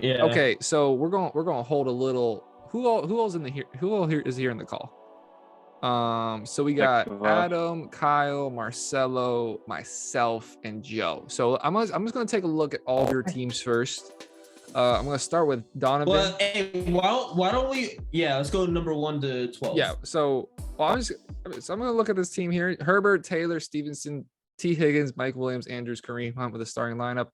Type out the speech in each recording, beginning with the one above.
Yeah. Okay, so we're going to hold a little. Who all is here in the call? So we got Adam, Kyle, Marcelo, myself, and Joe. So I'm just gonna take a look at all of your teams first. I'm gonna start with Donovan. Well, hey, why don't we? Yeah, let's go number 1 to 12. Yeah. So I'm gonna look at this team here: Herbert, Taylor, Stevenson, T. Higgins, Mike Williams, Andrews, Kareem Hunt with a starting lineup.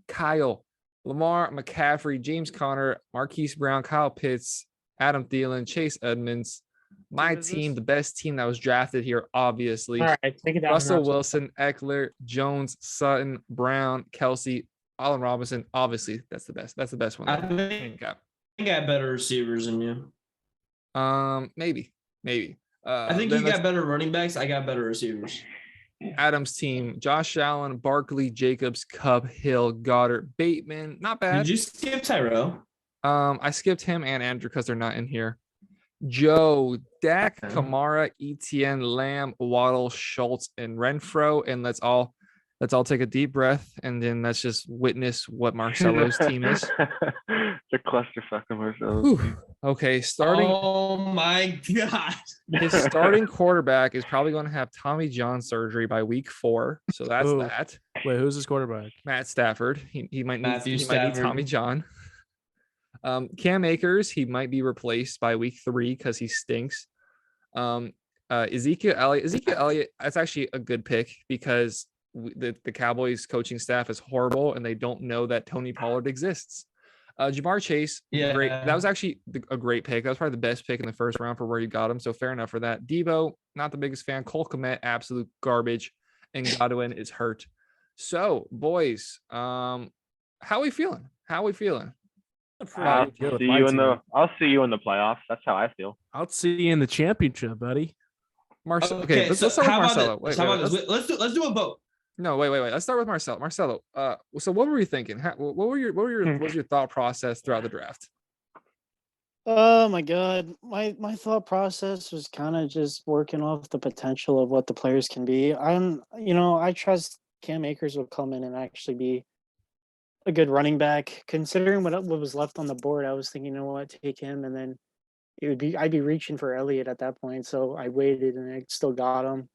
Kyle, Lamar, McCaffrey, James Conner, Marquise Brown, Kyle Pitts, Adam Thielen, Chase Edmonds. My team, the best team that was drafted here, obviously. All right, take it down. Russell Wilson, Eckler, Jones, Sutton, Brown, Kelsey, Allen Robinson. Obviously, that's the best. That's the best one. I got better receivers than you. Maybe. I think you got better running backs. I got better receivers. Adam's team: Josh Allen, Barkley, Jacobs, Cup, Hill, Goddard, Bateman. Not bad. Did you skip Tyrell? I skipped him and Andrew because they're not in here. Joe, Dak, Kamara, Etienne, Lamb, Waddle, Schultz, and Renfro. And let's all take a deep breath and then let's just witness what Marcelo's team is. The clusterfuck of Marcelo's team. Okay, starting. Oh my God. His starting quarterback is probably going to have Tommy John surgery by week 4. So that's that. Wait, who's his quarterback? Matt Stafford. He might need Tommy John. Cam Akers, he might be replaced by week 3 because he stinks. Ezekiel Elliott, that's actually a good pick because the Cowboys coaching staff is horrible and they don't know that Tony Pollard exists. Jamar Chase, great. That was actually a great pick. That was probably the best pick in the first round for where you got him. So fair enough for that. Debo, not the biggest fan. Cole Kmet, absolute garbage. And Godwin is hurt. So, boys, how are we feeling? I'll see you in the playoffs. That's how I feel. I'll see you in the championship, buddy. Marcelo. Okay, let's start with Marcelo. Let's do a vote. No, wait. Let's start with Marcelo. Marcelo. So what were you thinking? What was your thought process throughout the draft? Oh my God, my thought process was kind of just working off the potential of what the players can be. I trust Cam Akers will come in and actually be a good running back. Considering what was left on the board, I was thinking, you know what, take him, and then I'd be reaching for Elliott at that point. So I waited and I still got him.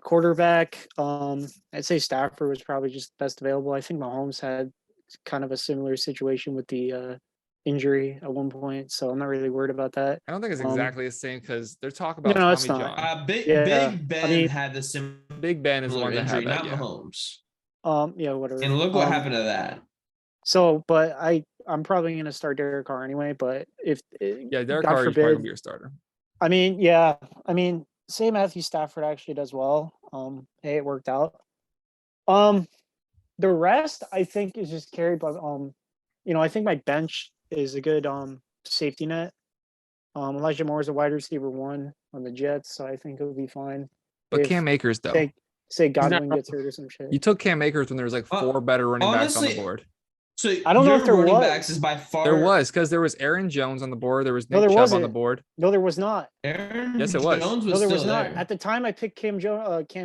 Quarterback, I'd say Stafford was probably just best available. I think Mahomes had kind of a similar situation with the injury at one point, so I'm not really worried about that. I don't think it's exactly the same because they're talking about Tommy John. Big Ben had the similar. Big Ben is the one that had that, not Mahomes. Whatever. And look what happened to that. So, but I'm probably going to start Derek Carr anyway. But Derek Carr is probably gonna be your starter. Say Matthew Stafford actually does well. Hey, it worked out. The rest I think is just carried by I think my bench is a good safety net. Elijah Moore is a wide receiver 1 on the Jets, so I think it would be fine. But Cam Akers though. Say Godwin gets hurt or some shit. You took Cam Akers when there was like 4 better running backs on the board. So I don't know if there running was. Backs is by far. There was because there was Aaron Jones on the board. There was Nick Chubb on the board. No, there was not. Yes, it was. Jones there was not. There. At the time I picked Cam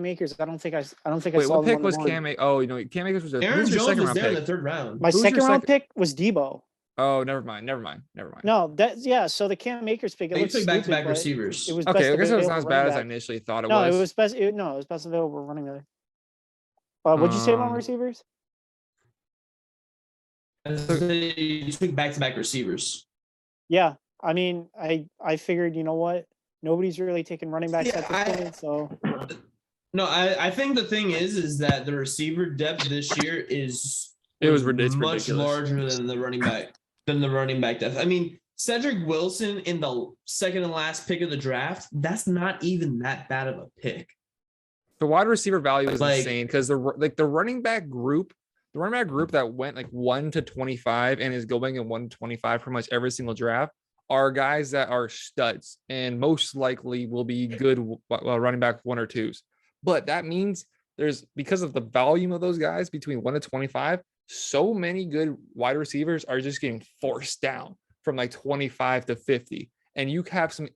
Akers. I don't think I saw. Wait, what pick was Cam? Cam Akers was Aaron Jones was there in the pick? 3rd round. My second round pick was Debo. Oh, never mind. No, so the Cam Akers pick. They took back-to-back receivers. It was okay. I guess it was not as bad as I initially thought it was. No, it was best. It was best available running back. What'd you say about receivers? You took back-to-back receivers. Yeah, I figured, you know what? Nobody's really taking running backs at this point, so. No, I think the thing is that the receiver depth this year is much ridiculous. Larger than the running back depth. I mean, Cedric Wilson in the second and last pick of the draft, that's not even that bad of a pick. The wide receiver value is insane because the running back group that went like 1 to 25 and is going in 1 to 25 pretty much every single draft are guys that are studs and most likely will be good running back 1 or 2s. But that means because of the volume of those guys between 1 to 25, so many good wide receivers are just getting forced down from like 25 to 50. And you have some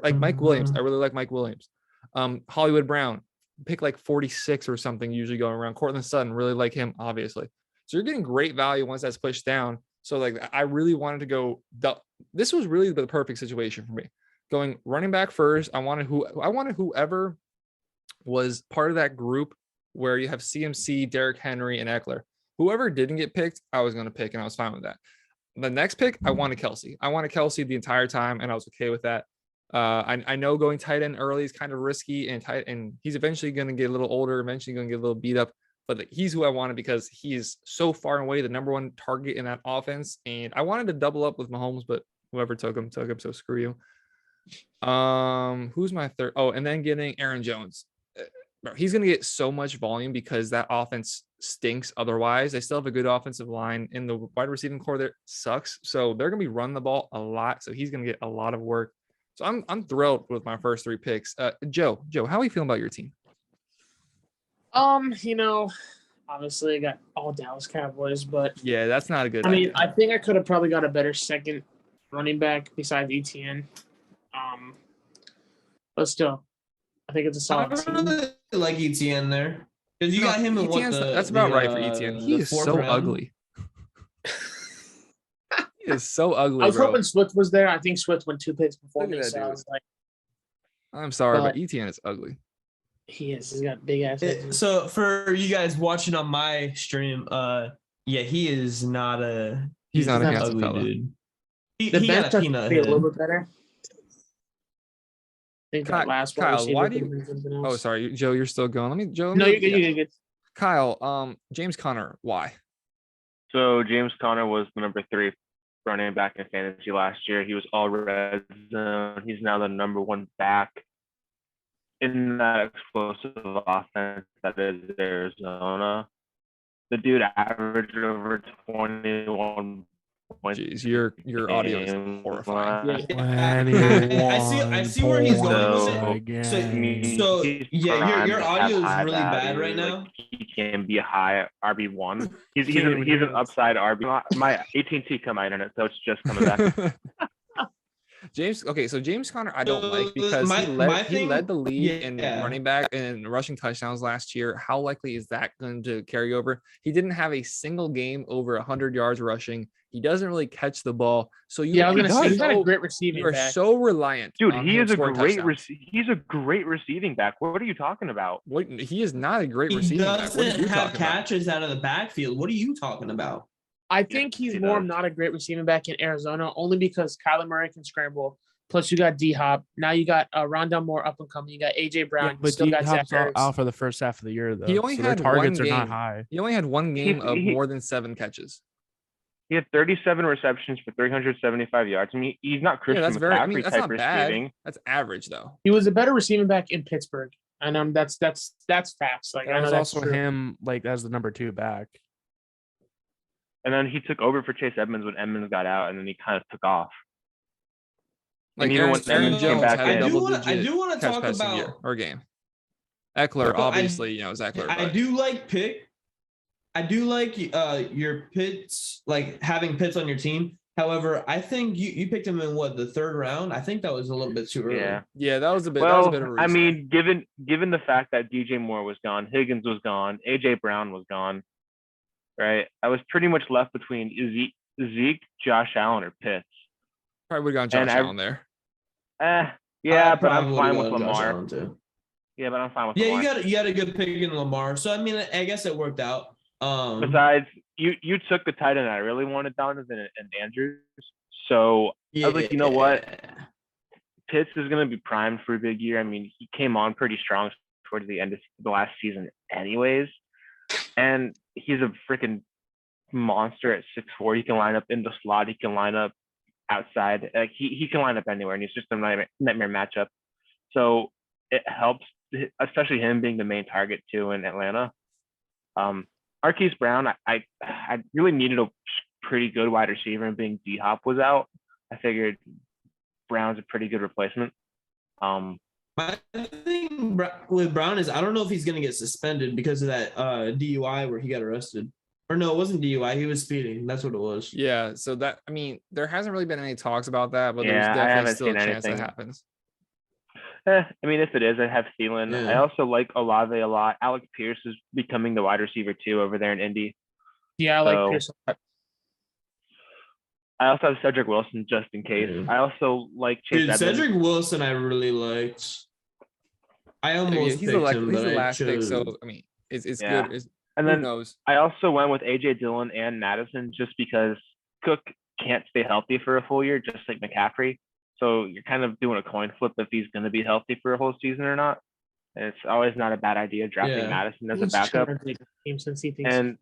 like Mike Williams. I really like Mike Williams. Hollywood Brown, pick like 46 or something, usually going around. Cortland Sutton, really like him, obviously. So you're getting great value once that's pushed down. So like I really wanted to go. This was really the perfect situation for me. Going running back first. I wanted whoever was part of that group where you have CMC, Derrick Henry, and Eckler. Whoever didn't get picked, I was going to pick, and I was fine with that. The next pick, I wanted Kelsey. I wanted Kelsey the entire time, and I was okay with that. I know going tight end early is kind of risky, and he's eventually going to get a little older, eventually going to get a little beat up. But he's who I wanted because he's so far and away the number one target in that offense. And I wanted to double up with Mahomes, but whoever took him. So screw you. Who's my third? Oh, and then getting Aaron Jones. Bro, he's going to get so much volume because that offense stinks otherwise. They still have a good offensive line, and the wide receiving core there sucks. So they're going to be running the ball a lot. So he's going to get a lot of work. So I'm thrilled with my first 3 picks. Joe, how are you feeling about your team? Obviously I got all Dallas Cowboys, but yeah, that's not a good idea. idea. I think I could have probably got a better second running back besides ETN. But still, I think it's a solid team. I really like ETN there because you got him in that's about right for ETN. He is so ugly. He is so ugly. I was hoping Swift was there. I think Swift went 2 picks before me, so I was like, I'm sorry, but ETN is ugly. He is. He's got big ass head. So for you guys watching on my stream, he is not a he's not a handsome ugly fella. dude. The bench has to be a little bit better. I think that last one. Kyle, why do you? Oh, sorry, Joe, you're still going. Joe. No, you're good. You're good. Kyle, James Conner, why? So James Conner was the number 3 running back in fantasy last year. He was all red zone. He's now the number 1 back in that explosive offense that is Arizona. The dude averaged over 21 points. Jeez, your audio is horrifying. I see where he's going with it. So your audio is really bad right now. He can be a high RB1. He's an upside RB. My AT&T come out in it, so it's just coming back. James Conner I don't like because he led the league in running back and rushing touchdowns last year. How likely is that going to carry over? He didn't have a single game over 100 yards rushing. He doesn't really catch the ball. So I was gonna say he's not a great receiving back. You are so reliant. Dude, he is a great he's a great receiving back. What are you talking about? He is not a great receiving back. What are you have talking catches about? out of the backfield. What are you talking about? I think he's more not a great receiving back in Arizona, only because Kyler Murray can scramble. Plus, you got D-Hop. Now you got Rondell Moore up and coming. You got A.J. Brown. But still got Zach D-Hop's out for the first half of the year, though. He only had targets one game. are not high. He only had one game of more than 7 catches. He had 37 receptions for 375 yards. I mean, he's not Christian McCaffrey that's type not bad. receiving. That's average, though. He was a better receiving back in Pittsburgh, and that's facts. Like That was also true. him, like as the number 2 back. And then he took over for Chase Edmonds when Edmonds got out, and then he kind of took off. Like even when Aaron Jones Jones back had in. a I do want to catch talk pass a about year or game. Eckler, obviously, Zach Eckler. I do like Pitt. I do like your Pitts, like having Pitts on your team. However, I think you picked him in the 3rd round. I think that was a little bit too early. Yeah, that was a bit. Well, that was a bit of a I reach. mean, given the fact that DJ Moore was gone, Higgins was gone, AJ Brown was gone, right? I was pretty much left between Zeke, Josh Allen, or Pitts. Probably would have gone Josh Allen there. Yeah, but I'm fine with Lamar. Yeah, but I'm fine with Lamar. you got a good pick in Lamar. So I mean, I guess it worked out. Besides, you took the tight end I really wanted, Donovan and Andrews. So I was like, you know what? Pitts is going to be primed for a big year. I mean, he came on pretty strong towards the end of the last season anyways. And he's a freaking monster at 6'4". He can line up in the slot. He can line up outside. Like he can line up anywhere, and he's just a nightmare matchup. So it helps, especially him being the main target too in Atlanta. Marquise Brown, I really needed a pretty good wide receiver, and being D-Hop was out, I figured Brown's a pretty good replacement. My thing with Brown is I don't know if he's going to get suspended because of that DUI where he got arrested. Or no, it wasn't DUI. He was speeding. That's what it was. Yeah. So that, I mean, there hasn't really been any talks about that, but Yeah, there's I definitely haven't still a seen chance that anything. happens. I mean, if it is, I have Thielen. Yeah. I also like Olave a lot. Alec Pierce is becoming the wide receiver too over there in Indy. Yeah, I like So- Pierce. I also have Cedric Wilson just in case. Yeah. I also like Chase Dude, Edmonds. Cedric Wilson, I really liked. I almost he's picked him, he's but the I last pick, chose. so I mean, it's Yeah. good. And Who then knows? I also went with AJ Dillon and Madison just because Cook can't stay healthy for a full year, just like McCaffrey. So you're kind of doing a coin flip if he's going to be healthy for a whole season or not. And it's always not a bad idea drafting Yeah. Madison as a He's backup. trying to make a team since he thinks And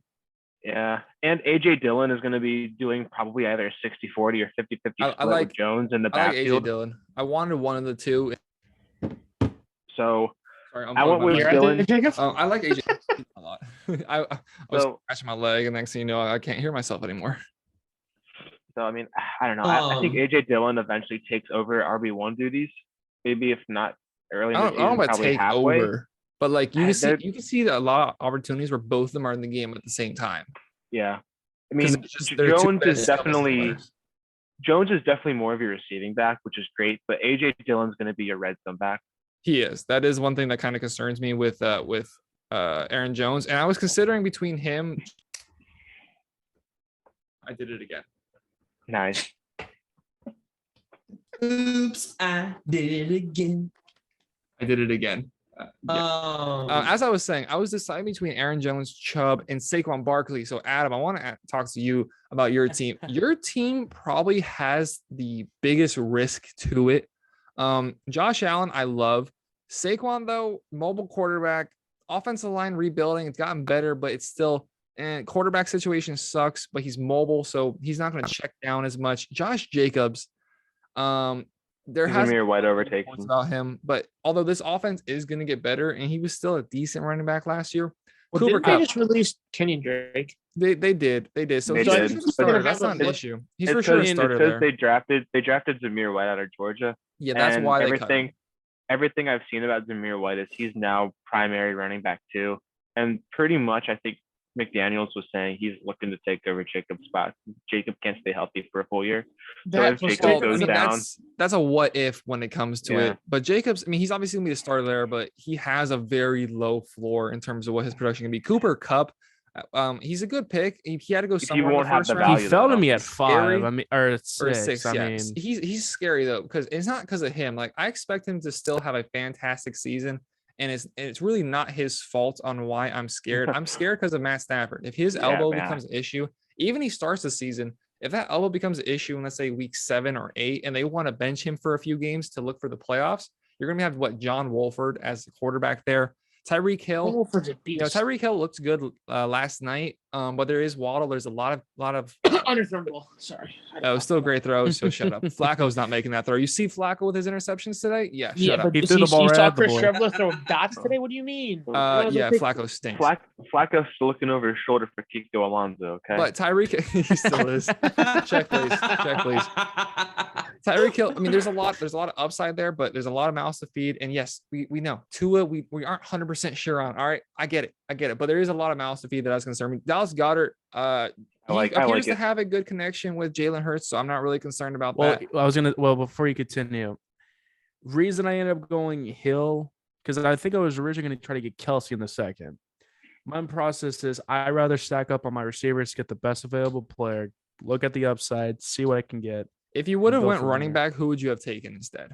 yeah, and AJ Dillon is going to be doing probably either a 60-40 or 50-50 split like- with Jones in the I like AJ backfield. Dillon. I wanted one of the two. So Sorry, I went with You're Dillon. right there, Jacob? I like AJ a lot. I was So- scratching my leg, and next thing you know, I can't hear myself anymore. So I mean, I don't know. I think AJ Dillon eventually takes over RB1 duties. Maybe if not early in I the don't season, know about probably take halfway. over, but like you They're- can see that a lot of opportunities where both of them are in the game at the same time. Yeah, I 'Cause mean, it's just they're two Jones best is skill definitely players. more of your receiving back, which is great. But AJ Dillon's going to be your red zone back. He is. That is one thing that kind of concerns me with Aaron Jones, and I was considering between him. I did it again. Nice. Oops, I did it again. I did it again. As I was saying, I was deciding between Aaron Jones, Chubb, and Saquon Barkley. So, Adam, I want to talk to you about your team. Your team probably has the biggest risk to it. Josh Allen, I love. Saquon, though, mobile quarterback, offensive line rebuilding. It's gotten better, but it's still, and quarterback situation sucks, but he's mobile, so he's not going to check down as much. Josh Jacobs, there has Zamir White overtakes reports him. about him, but although this offense is going to get better, and he was still a decent running back last year. Well, Cooper didn't they Kupp, just release Kenyon Drake? they did. So They he's did. a starter. That's But not an issue. He's It's for sure a because starter there. they drafted Zamir White out of Georgia. Yeah, that's and why they cut him. everything I've seen about Zamir White is he's now primary running back too. And pretty much I think McDaniels was saying he's looking to take over Jacob's spot. Jacob can't stay healthy for a full year. So That if was Jacob so- goes down, that's a what if when it comes to Yeah. it. But Jacobs, I mean, he's obviously gonna be the starter there, but he has a very low floor in terms of what his production can be. Cooper Kupp, he's a good pick. He had to go He somewhere in won't the have first the round. He value fell to though. me at Scary. 5. I mean, or at Or 6. I yeah. mean, He's scary though, because it's not because of him. Like I expect him to still have a fantastic season, and it's really not his fault on why I'm scared. I'm scared because of Matt Stafford. If his Yeah, elbow man. becomes an issue, even he starts the season, if that elbow becomes an issue in let's say week 7 or 8, and they want to bench him for a few games to look for the playoffs, you're gonna have John Wolford as the quarterback there. Tyreek Hill, Wolford's a beast. Tyreek Hill looked good last night, but there is Waddle. There's a lot of Underthrown ball. Sorry. it was still a great throw, so shut up. Flacco's not making that throw. You see Flacco with his interceptions today? Yeah, shut Yeah, up. but He threw the ball you right saw at the Chris boy. Trevor throw dots today. What do you mean? Yeah, Flacco stinks. Flacco's looking over his shoulder for Kiko Alonso. Okay. But Tyreek, he still is. Check, please. Check, please. Tyreek Hill. I mean, there's a lot of upside there, but there's a lot of mouths to feed. And yes, we know Tua. We aren't 100% sure on. All right, I get it. But there is a lot of mouths to feed that I was concerned with. Dallas Goddard. He I like appears to it. have a good connection with Jalen Hurts, so I'm not really concerned about well, that. before you continue, reason I ended up going Hill, because I think I was originally going to try to get Kelsey in the second. My process is I rather stack up on my receivers, get the best available player, look at the upside, see what I can get. If you would have Go went from running there. back, who would you have taken instead?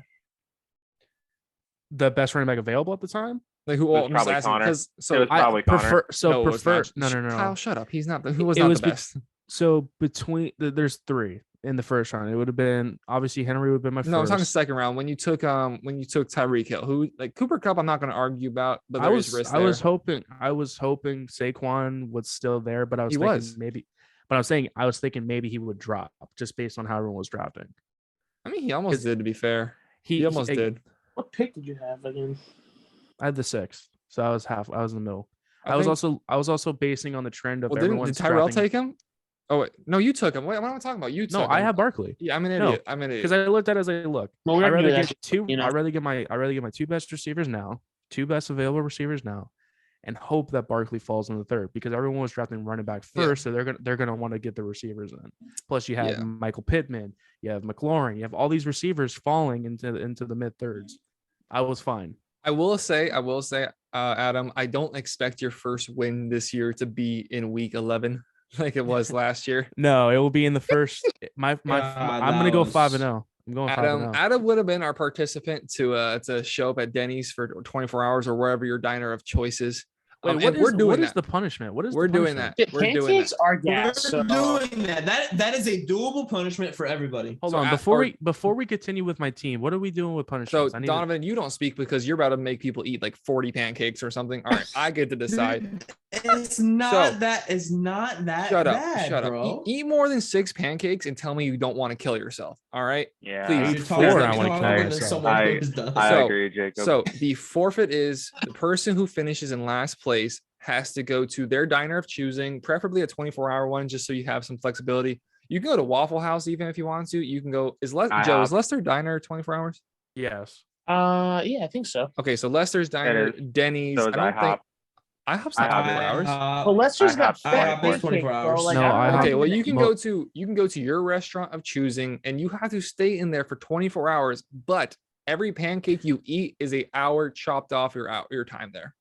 The best running back available at the time. Like who? was Well, I'm just probably asking Connor. because It was I probably Connor. prefer no, it was not. no. Kyle, shut up. He's not the who was It not was the best. So there's 3 in the first round. It would have been obviously Henry would have been my No, I'm first. talking second round. When you took Tyreek Hill, who like Cooper Kupp, I'm not going to argue about, but I there is was risk I there. was hoping Saquon was still there, but I was He thinking was. maybe. But I was thinking maybe he would drop just based on how everyone was drafting. I mean, he almost did. To be fair, he almost did. What pick did you have again? I had the 6th, so I was in the middle. I was think- also basing on the trend of Well, did everyone's Tyrell drafting. take him? Oh wait, no, you took him. Wait, what am I talking about? You took No, him. I have Barkley Yeah, I'm an No, idiot. I'm an idiot. because I looked at it as I look. Well, we I already rather knew get that, two. you know. I rather get my 2 best receivers now, 2 best available receivers now, and hope that Barkley falls in the 3rd because everyone was drafting running back Yeah. first, so they're gonna want to get the receivers in. Plus, you have Yeah. Michael Pittman, you have McLaurin, you have all these receivers falling into the mid 3rds. I was fine. I will say, Adam, I don't expect your first win this year to be in week 11. like it was last year. No, it will be in the first. I'm gonna go 5-0. I'm going 5-0. Adam would have been our participant to show up at Denny's for 24 hours or wherever your diner of choice is. Wait, what is the punishment? What is we're the doing punishment? that? We're doing Pancakes that. are gas. We're So doing that. That is a doable punishment for everybody. Hold So on, at- before we continue with my team, what are we doing with So punishments? Donovan, you don't speak because you're about to make people eat like 40 pancakes or something. All right, I get to decide. It's not So- that. It's not that Shut up, bad, shut up. bro. Eat more than 6 pancakes and tell me you don't want to kill yourself. All right. Yeah. Please. You're Four, I wanna talking kill to myself. someone who's done. I So- agree, Jacob. So the forfeit is the person who finishes in last place has to go to their diner of choosing, preferably a 24-hour one, just so you have some flexibility. You can go to Waffle House even if you want to. You can go. Is Lester Diner 24 hours? Yes. yeah, I think so. Okay, so Lester's Diner, Denny's. So is I don't think IHOP. IHOP's not 24 hours. But Lester's got IHOP fat IHOP is 24 pancakes, bro. hours. Like, No, I don't IHOP know. Okay, well you can Well- go to your restaurant of choosing, and you have to stay in there for 24 hours. But every pancake you eat is an hour chopped off your time there.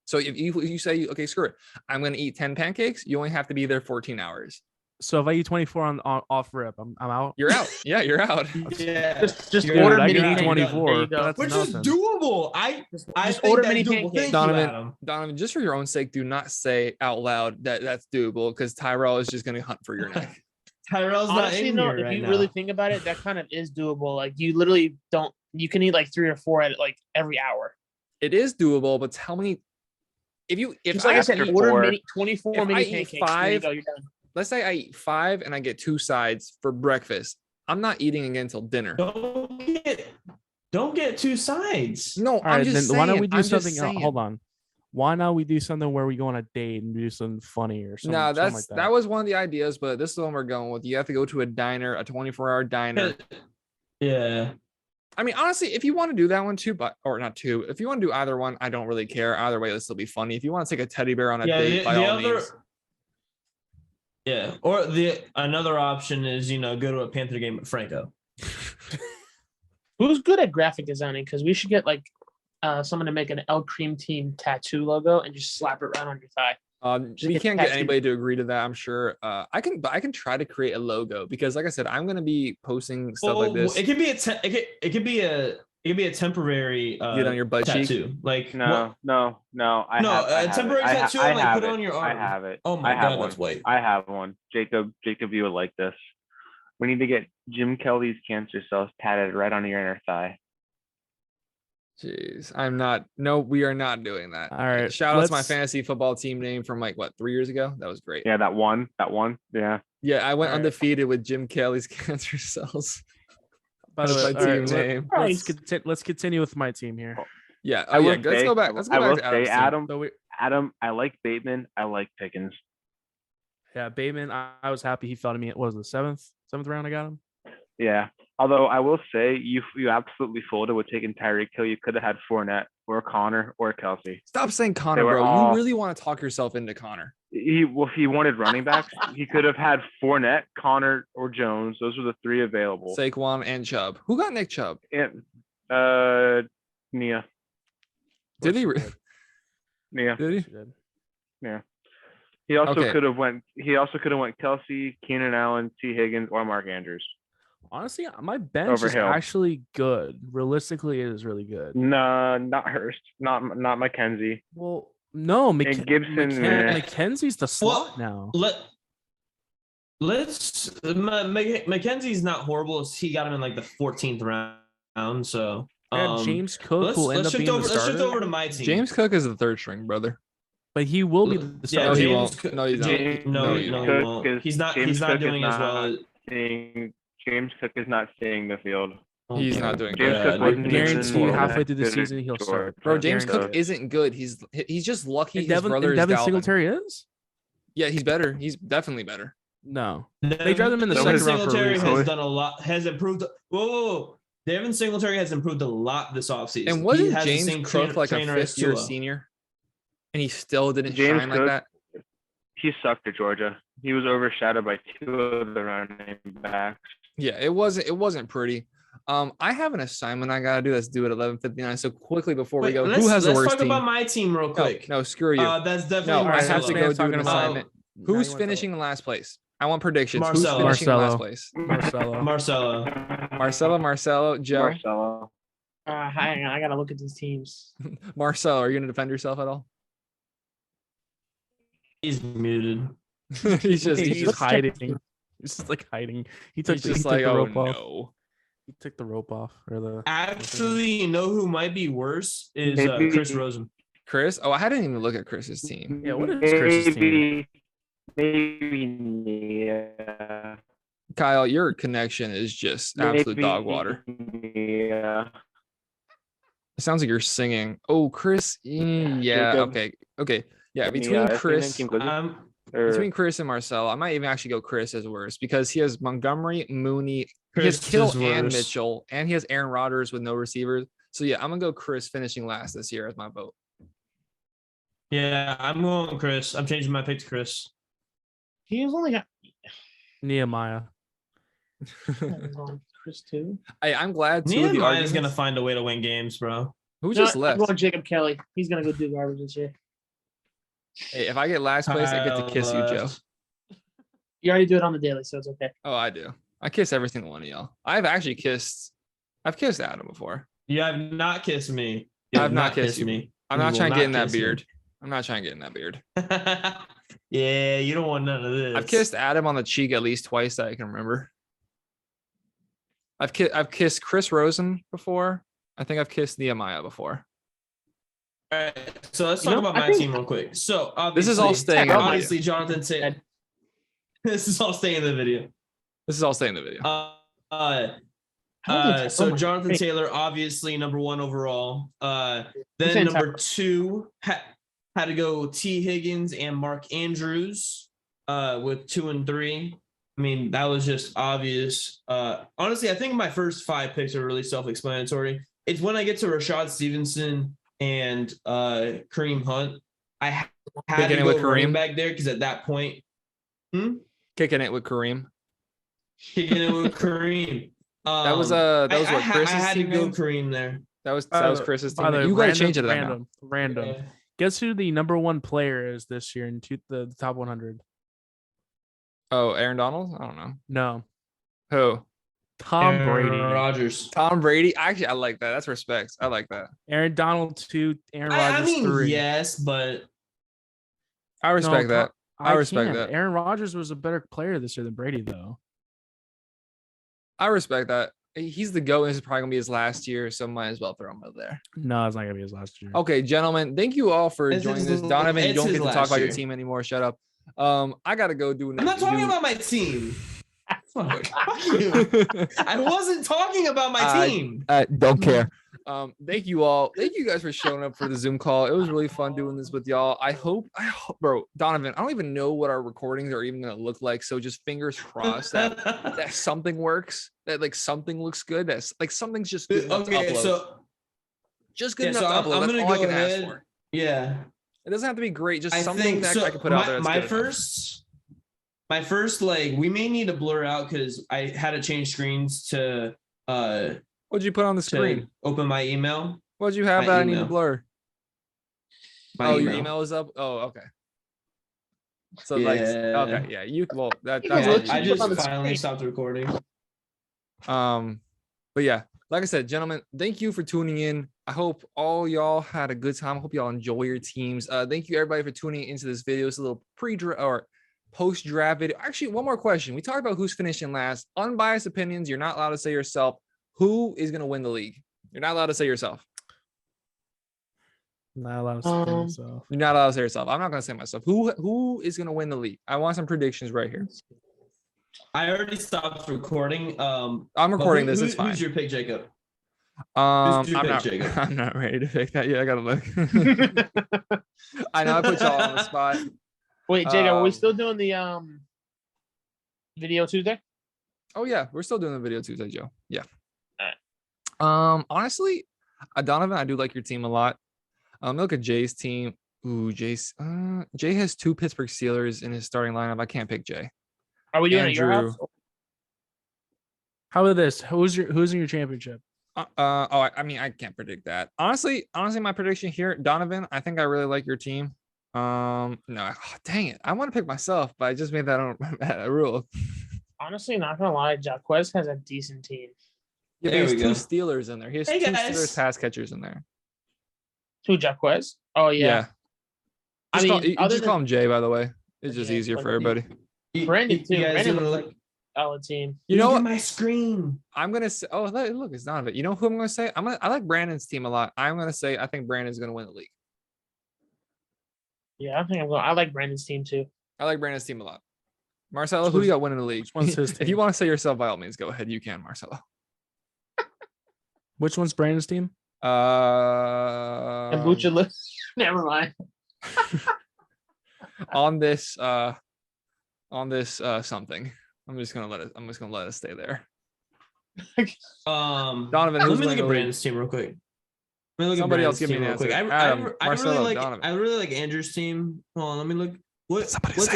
So if you say, okay, screw it, I'm going to eat 10 pancakes, you only have to be there 14 hours. So if I eat 24 on off rip, I'm out. You're out. Yeah, you're out. Yeah, Just You're order Dude, I mini can eat pancakes. 24. There you go. That's which nothing. is doable. I Just think order that's mini doable. pancakes. Thank Donovan, you, Adam. Donovan, just for your own sake, do not say out loud that that's doable because Tyrell is just going to hunt for your neck. Tyrell's not Honestly, in no, here if right you now. really think about it, that kind of is doable. Like you literally don't. You can eat like 3 or 4 at like every hour. It is doable, but tell me if Just like I said, after order 4, mini 24 if I mini eat pancakes. There you 5, go, you're done. let's say I eat 5 and I get 2 sides for breakfast. I'm not eating again until dinner. Don't get 2 sides. No, All right, I'm just then saying. why don't we do I'm just something? saying. Hold on. Why not we do something where we go on a date and do something funny or something? No, something that's like that was one of the ideas, but this is the one we're going with. You have to go to a diner, a 24-hour diner. Yeah. I mean, honestly, if you want to do that one too, but or not two, if you want to do either one, I don't really care. Either way, this will be funny. If you want to take a teddy bear on a date, by all means. Yeah, or another option is go to a Panther game at Franco. Who's good at graphic designing? Because we should get like someone to make an El Cream Team tattoo logo and just slap it right on your thigh. Just We get can't get tattooed. anybody to agree to that. I'm sure. I can try to create a logo because, like I said, I'm gonna be posting stuff like this. It could be it could be a temporary Get on your butt cheek. tattoo. Like No. I No, have, I a have temporary it. I ha- tattoo, I like, have put it it. on your I arm. have it. Oh my I have God, one. let's wait. I have one. Jacob, you would like this. We need to get Jim Kelly's cancer cells tatted right on your inner thigh. Jeez, I'm not. No, we are not doing that. All right, Shout out to my let's- fantasy football team name from like what 3 years ago. That was great. Yeah, that one. Yeah. Yeah, I went All right. undefeated with Jim Kelly's cancer cells. By the That's way, my all team right, name. let's continue with my team here. Yeah. I Oh yeah. will Let's say- go back. Let's I go back will to say, Adam's team. Adam, I like Bateman. I like Pickens. Yeah, Bateman. I was happy he fell to me. What was it, the seventh round? I got him. Yeah. Although I will say you absolutely folded with taking Tyreek Hill. You could have had Fournette or Connor or Kelsey. Stop saying Connor, were bro. all- You really want to talk yourself into Connor. If he wanted running backs, he could have had Fournette, Connor, or Jones. Those were the 3 available. Saquon and Chubb. Who got Nick Chubb? And Nia. Did he? Nia. Did he? She did. He also Okay. could have went Kelsey, Keenan Allen, T. Higgins, or Mark Andrews. Honestly, my bench Over is Hill. actually good. Realistically, it is really good. No, not Hurst. Not McKenzie. Well, no, Gibson, meh. McKenzie's the slot now. Mackenzie's not horrible. He got him in like the 14th round. So Yeah, James Cook let's, will end let's up shift being over. the Let's shift starter, over to my team. James Cook is the 3rd string, brother. but he will be the Yeah, No, starter. he James won't. Cook- No, he's not. James- No, no, he no, won't. he won't. Cook is- He's not. James He's not Cook is doing as well. not- James Cook is not seeing the field. He's not doing James good. Cook I wasn't guarantee you even halfway through the good season he'll at start. Bro, I James guarantee Cook it. isn't good. He's just lucky And his brother is Devin Dalvin. Singletary is? Yeah, he's better. He's definitely better. No. They drafted him in the Devin second round for a Singletary reason. has done a lot. Has improved. Whoa. Devin Singletary has improved a lot this offseason. And He wasn't has the James same Cook like a trainer as 5th-year Tua. senior? And he still didn't James shine like Cook- that? He sucked at Georgia. He was overshadowed by 2 of the running backs. Yeah, it wasn't pretty. I have an assignment I gotta do. Let's do it at 11:59. So quickly before we Wait, go, let's, who has the let's worst talk team? about my team real quick. No, screw you. That's definitely No, my I Alright, have to solo. go do talking an about- assignment. Who's finishing in last place? I want predictions. Marcelo. Who's finishing in last Marcelo. place? Marcelo. Joe. Marcelo. Hang on, I gotta look at these teams. Marcelo, are you gonna defend yourself at all? He's muted. he's just hiding. He's just like hiding. He took the rope off. No. He took the rope off. Or the Actually, you know who might be worse is Chris Rosen. Chris? Oh, I didn't even look at Chris's team. Yeah, what is Chris's team? Maybe, yeah. Kyle, your connection is just absolute dog water. Yeah. It sounds like you're singing. Oh, Chris. Yeah. Jacob. Okay. Yeah. Between Yeah, Chris, Or- Chris and Marcel, I might even actually go Chris as worse because he has Montgomery, Mooney, he Chris has Kittle is and worse. Mitchell, and he has Aaron Rodgers with no receivers. So yeah, I'm gonna go Chris finishing last this year as my vote. Yeah, I'm going Chris. I'm changing my pick to Chris. He's only got Nehemiah. Chris too. I'm glad two of the Nehemiah is arguments. gonna find a way to win games, bro. Who No, just I'm left? going Jacob Kelly. He's gonna go do garbage this year. Hey, if I get last place, I get to kiss you, Joe. You already do it on the daily, so it's okay. Oh, I do. I kiss every single one of y'all. I've kissed Adam before. You have not kissed me. You I've not kissed you. me. I'm You not will trying to get in that kiss me. beard. I'm not trying to get in that beard. Yeah, you don't want none of this. I've kissed Adam on the cheek at least twice that I can remember. I've kissed Chris Rosen before. I think I've kissed Nehemiah before. All right, so let's You talk know, about I my think- team real quick. So This is all obviously- staying in the video. Obviously, Jonathan said this is all staying in the video. This is all staying in the video. So Jonathan Taylor, obviously number 1 overall. Then Fantastic. number 2 had to go T. Higgins and Mark Andrews with 2 and 3. I mean, that was just obvious. Honestly, I think my first 5 picks are really self-explanatory. It's when I get to Rashad Stevenson and Kareem Hunt, I had Kicking to it go with running Kareem? back there because at that point, Kicking it with Kareem. kicking it with Kareem. That was what I Chris's had to team go name? Kareem there. That was By Chris's by team. the name. You gotta random- change it to that now. Random. Yeah. Guess who the number 1 player is this year in the top 100? Oh, Aaron Donald? I don't know. No, Who? Tom Brady. Rodgers. Tom Brady. Actually, I like that. That's respect. I like that. Aaron Donald 2, Aaron I Rodgers mean, 3. yes, but I respect that. I respect can't. that. Aaron Rodgers was a better player this year than Brady, though. I respect that. He's the GOAT. This is probably gonna be his last year, so might as well throw him out there. No, it's not gonna be his last year. Okay, gentlemen, thank you all for It's joining his- this. Donovan, you it's don't his get to talk last about your year. team anymore. Shut up. I gotta go do. I'm not talking about my team. Fuck you. I wasn't talking about my team. Don't care. Thank you all. Thank you guys for showing up for the Zoom call. It was really fun doing this with y'all. I hope, bro, Donovan, I don't even know what our recordings are even gonna look like. So just fingers crossed that something works. That like something looks good. That's like something's just good enough to Okay, upload. so Just good yeah, enough so to I'm upload. That's gonna all I go can ask ahead. for. Yeah, It doesn't have to be great. Just I something think that so. I can put out there. That's My good enough. first, like, we may need to blur out because I had to change screens to What'd you put on the screen? open my email. What'd you have My that I need to email. blur? My Your email is up. Oh, okay. So like, Yeah. okay, yeah, you well that You that's can all look- you I need. just on the finally screen. stopped recording. But yeah, like I said, gentlemen, thank you for tuning in. I hope all y'all had a good time. I hope y'all enjoy your teams. Thank you everybody for tuning into this video. It's a little pre-draft or post-draft video. Actually, one more question. We talked about who's finishing last. Unbiased opinions. You're not allowed to say yourself. Who is going to win the league? You're not allowed to say yourself. Not allowed to say Um, so. You're not allowed to say yourself. I'm not going to say myself. Who is going to win the league? I want some predictions right here. I already stopped recording. I'm but recording this. It's fine. Who's your pick, Jacob? I'm your pick, not. Jacob? I'm not ready to pick that. Yeah, I gotta look. I know I put y'all on the spot. Wait, Jacob, are we Um, still doing the video Tuesday? Oh yeah, we're still doing the video Tuesday, Joe. Yeah. Alright. Honestly, Donovan, I do like your team a lot. Look at Jay's team. Ooh, Jay has 2 Pittsburgh Steelers in his starting lineup. I can't pick Jay. Are we doing it at your Andrew. house? How about this? Who's in your championship? I mean, I can't predict that. Honestly, my prediction here, Donovan, I think I really like your team. No, dang it. I want to pick myself, but I just made that a rule. Honestly, not gonna lie, Jaquez has a decent team. Yeah, There but he we has go. 2 Steelers in there. He has Hey, 2 guys. Steelers pass catchers in there. Who, Jaquez? Oh yeah. I Just mean, you other just call him Jay, by the way. It's just Jay, easier but for everybody. Brandon too. You guys Brandon gonna looks look? like our team. You know Look what? at my screen. I'm gonna say. Oh, look, it's Donovan. You know who I'm gonna say? I like Brandon's team a lot. I'm gonna say I think Brandon's gonna win the league. Yeah, I think I'm going. I like Brandon's team too. I like Brandon's team a lot. Marcelo, who you got winning the league? Which one's his If you team? want to say yourself, by all means, go ahead. You can, Marcelo. Which one's Brandon's team? And Bucha looks. Never mind. on this something. I'm just gonna let it stay there. Donovan, Let who's me look winning the at league? Brandon's team real quick. Let me look Somebody at else give me Brandon's an team real quick. answer. Adam, I Marcelo, really like Donovan. I really like Andrew's team. Hold on, let me look. What's I'm just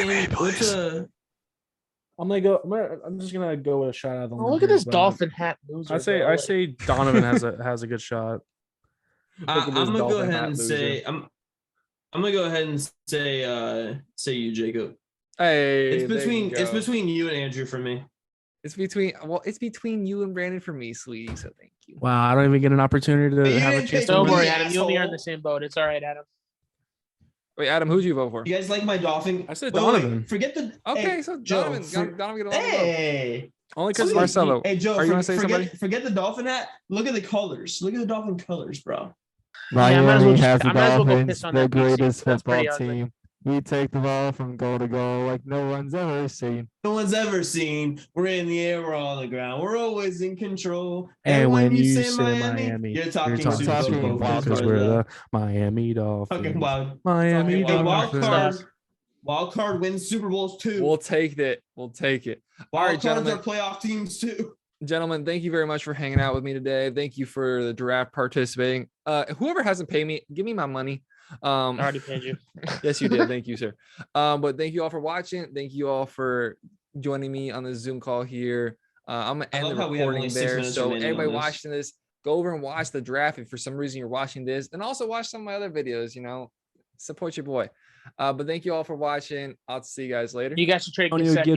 gonna go with a shot out of the Oh, look at limb this here, but dolphin hat loser. I bro. say Donovan has a good shot. Look at I'm this gonna go Dolphin ahead hat and loser. say I'm gonna go ahead and say you, Jacob. Hey, It's there you between go. you and Andrew for me. It's between you and Brandon for me, sweetie. So thank you. Wow, I don't even get an opportunity to But you have a didn't chance pick to Don't win. worry, me, Adam. You and me are in asshole. the same boat. It's all right, Adam. Wait, Adam, who'd you vote for? You guys like my Dolphin? I said Wait, Donovan. forget the. Okay, hey, so Joe, Donovan, Donovan get a lot of votes. Hey. Only because Sweet. Marcelo, Hey Joe, are you gonna say somebody? forget the Dolphin hat. Look at the colors. Look at the Dolphin colors, bro. Yeah, I might as well Miami has just- the I might as well go Dolphins, piss on the that BC. greatest That's pretty football ugly. team. We take the ball from goal to goal like no one's ever seen. No one's ever seen. We're in the air, we're on the ground. We're always in control. And when you say Miami, you're talking talking Super Super Bowl Bowl because because we're we're the the Miami fucking Dolphins. wild. Miami Hey, wild Dolphins. card. Wild card wins Super Bowls too. We'll take it. We'll take it. All Wild right, cards are gentlemen. playoff teams too. Gentlemen, thank you very much for hanging out with me today. Thank you for the draft participating. Whoever hasn't paid me, give me my money. I already paid you. Yes, you did. Thank you, sir. But thank you all for watching. Thank you all for joining me on the Zoom call here. I'm gonna I end love the how we have recording only 6 there. minutes So remaining on everybody this. watching this, go over and watch the draft. If for some reason you're watching this, and also watch some of my other videos, support your boy. But thank you all for watching. I'll see you guys later. You guys should trade Antonio Gasecki.